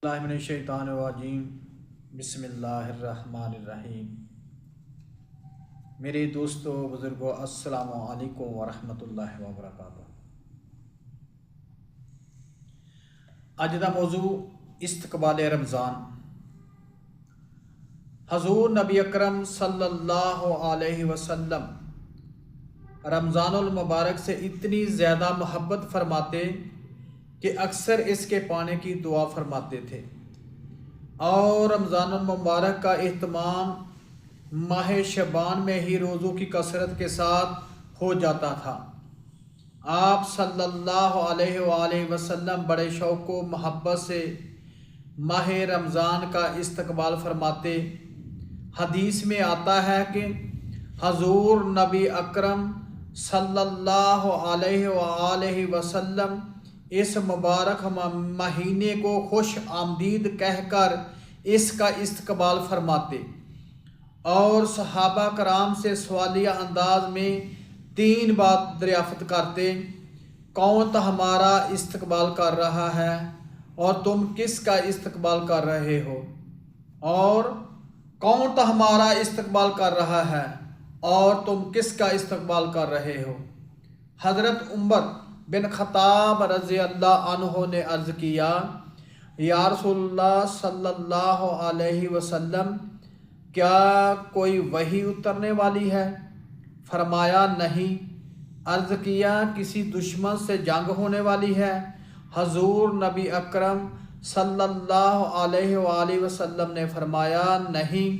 اللہ من الشیطان الرجیم بسم اللہ الرحمن الرحیم۔ میرے دوستو بزرگوں السلام علیکم ورحمۃ اللہ وبرکاتہ۔ اج دا موضوع استقبال رمضان۔ حضور نبی اکرم صلی اللہ علیہ وسلم رمضان المبارک سے اتنی زیادہ محبت فرماتے کہ اکثر اس کے پانے کی دعا فرماتے تھے، اور رمضان المبارک کا اہتمام ماہ شعبان میں ہی روزوں کی کثرت کے ساتھ ہو جاتا تھا۔ آپ صلی اللہ علیہ وآلہ وسلم بڑے شوق و محبت سے ماہ رمضان کا استقبال فرماتے۔ حدیث میں آتا ہے کہ حضور نبی اکرم صلی اللہ علیہ وآلہ وسلم اس مبارک مہینے کو خوش آمدید کہہ کر اس کا استقبال فرماتے، اور صحابہ کرام سے سوالیہ انداز میں 3 بات دریافت کرتے: کون ہمارا استقبال کر رہا ہے اور تم کس کا استقبال کر رہے ہو؟ اور کون ہمارا استقبال کر رہا ہے اور تم کس کا استقبال کر رہے ہو؟ حضرت عمر بن خطاب رضی اللہ عنہ نے عرض کیا: یا رسول اللہ صلی اللہ علیہ وسلم، کیا کوئی وحی اترنے والی ہے؟ فرمایا نہیں۔ عرض کیا: کسی دشمن سے جنگ ہونے والی ہے؟ حضور نبی اکرم صلی اللہ علیہ وآلہ وسلم نے فرمایا نہیں۔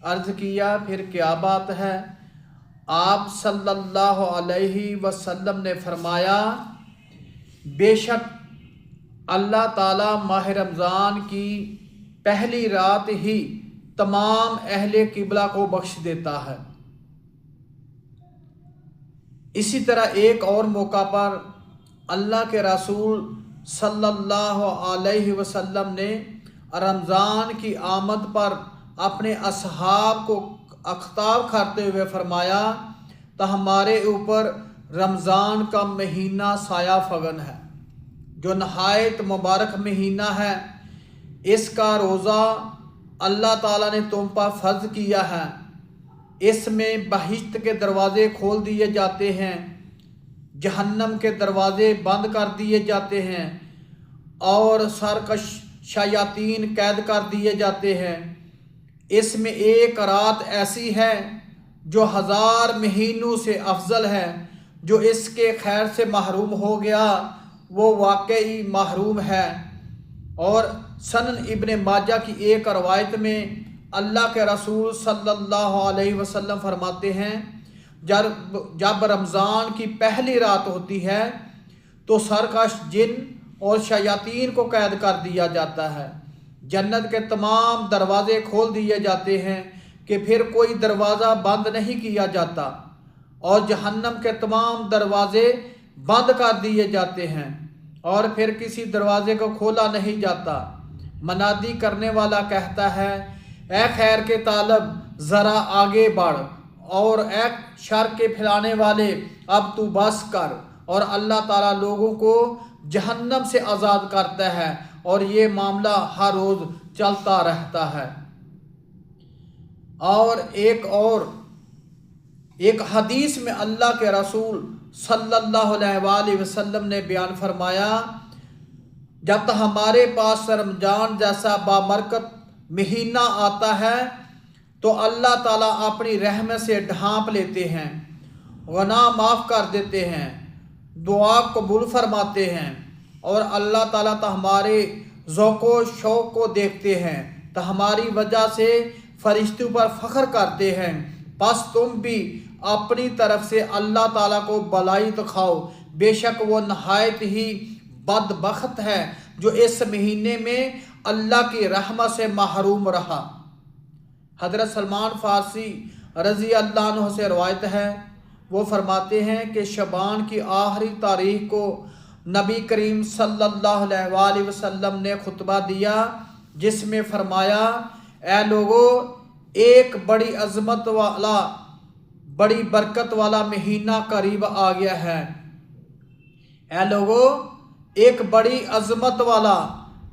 عرض کیا: پھر کیا بات ہے؟ آپ صلی اللہ علیہ وسلم نے فرمایا: بے شک اللہ تعالیٰ ماہ رمضان کی پہلی رات ہی تمام اہل قبلہ کو بخش دیتا ہے۔ اسی طرح ایک اور موقع پر اللہ کے رسول صلی اللہ علیہ وسلم نے رمضان کی آمد پر اپنے اصحاب کو خطاب کرتے ہوئے فرمایا: تو ہمارے اوپر رمضان کا مہینہ سایہ فگن ہے، جو نہایت مبارک مہینہ ہے۔ اس کا روزہ اللہ تعالیٰ نے تم پر فرض کیا ہے۔ اس میں بہشت کے دروازے کھول دیے جاتے ہیں، جہنم کے دروازے بند کر دیے جاتے ہیں، اور سرکش شیاطین قید کر دیے جاتے ہیں۔ اس میں ایک رات ایسی ہے جو 1000 مہینوں سے افضل ہے۔ جو اس کے خیر سے محروم ہو گیا وہ واقعی محروم ہے۔ اور سنن ابن ماجہ کی ایک روایت میں اللہ کے رسول صلی اللہ علیہ وسلم فرماتے ہیں: جب رمضان کی پہلی رات ہوتی ہے تو سرکش جن اور شیاطین کو قید کر دیا جاتا ہے، جنت کے تمام دروازے کھول دیے جاتے ہیں کہ پھر کوئی دروازہ بند نہیں کیا جاتا، اور جہنم کے تمام دروازے بند کر دیے جاتے ہیں، اور پھر کسی دروازے کو کھولا نہیں جاتا۔ منادی کرنے والا کہتا ہے: اے خیر کے طالب، ذرا آگے بڑھ، اور اے شر کے پھیلانے والے، اب تو بس کر۔ اور اللہ تعالیٰ لوگوں کو جہنم سے آزاد کرتا ہے، اور یہ معاملہ ہر روز چلتا رہتا ہے۔ اور ایک حدیث میں اللہ کے رسول صلی اللہ علیہ وآلہ وسلم نے بیان فرمایا: جب تک ہمارے پاس رمضان جیسا بامرکت مہینہ آتا ہے تو اللہ تعالیٰ اپنی رحمت سے ڈھانپ لیتے ہیں، گناہ معاف کر دیتے ہیں، دعا قبول فرماتے ہیں، اور اللہ تعالیٰ تو ہمارے ذوق و شوق کو دیکھتے ہیں، تو ہماری وجہ سے فرشتوں پر فخر کرتے ہیں۔ پس تم بھی اپنی طرف سے اللہ تعالیٰ کو بلائی دکھاؤ، بے شک وہ نہایت ہی بدبخت ہے جو اس مہینے میں اللہ کی رحمت سے محروم رہا۔ حضرت سلمان فارسی رضی اللہ عنہ سے روایت ہے، وہ فرماتے ہیں کہ شعبان کی آخری تاریخ کو نبی کریم صلی اللہ علیہ وآلہ وسلم نے خطبہ دیا، جس میں فرمایا: اے لوگو، ایک بڑی عظمت والا، بڑی برکت والا مہینہ قریب آ گیا ہے۔ اے لوگو، ایک بڑی عظمت والا،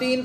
3,